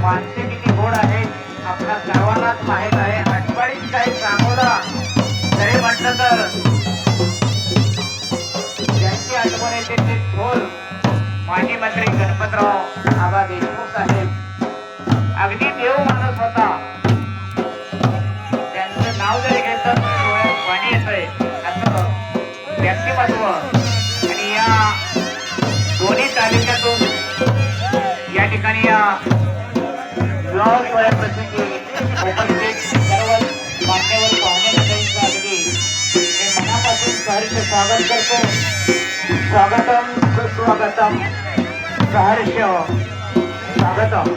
माणसे किती गोड आहेत आपल्या सर्वांनाच माहित आहे. आठवडीत काही सांगोला तरी म्हटलं तर ज्यांची आठवण येते ते थोर माजी मंत्री गणपतराव आबा देशमुख साहेब. अगदी देव माणूस होता. त्यांचं नाव जरी घेतलं तर डोळ्यात पाणी येतंय असं व्यक्तिमत्व. आणि या दोन्ही तालुक्यातून या ठिकाणी या ब्लॉग प्रसंगी उपस्थित सर्व मान्यवर पाहुणे मंडळींचं अगदी मी मनापासून सहर्ष स्वागत करतो. स्वागतम सुस्वागतम सहर्ष स्वागतम.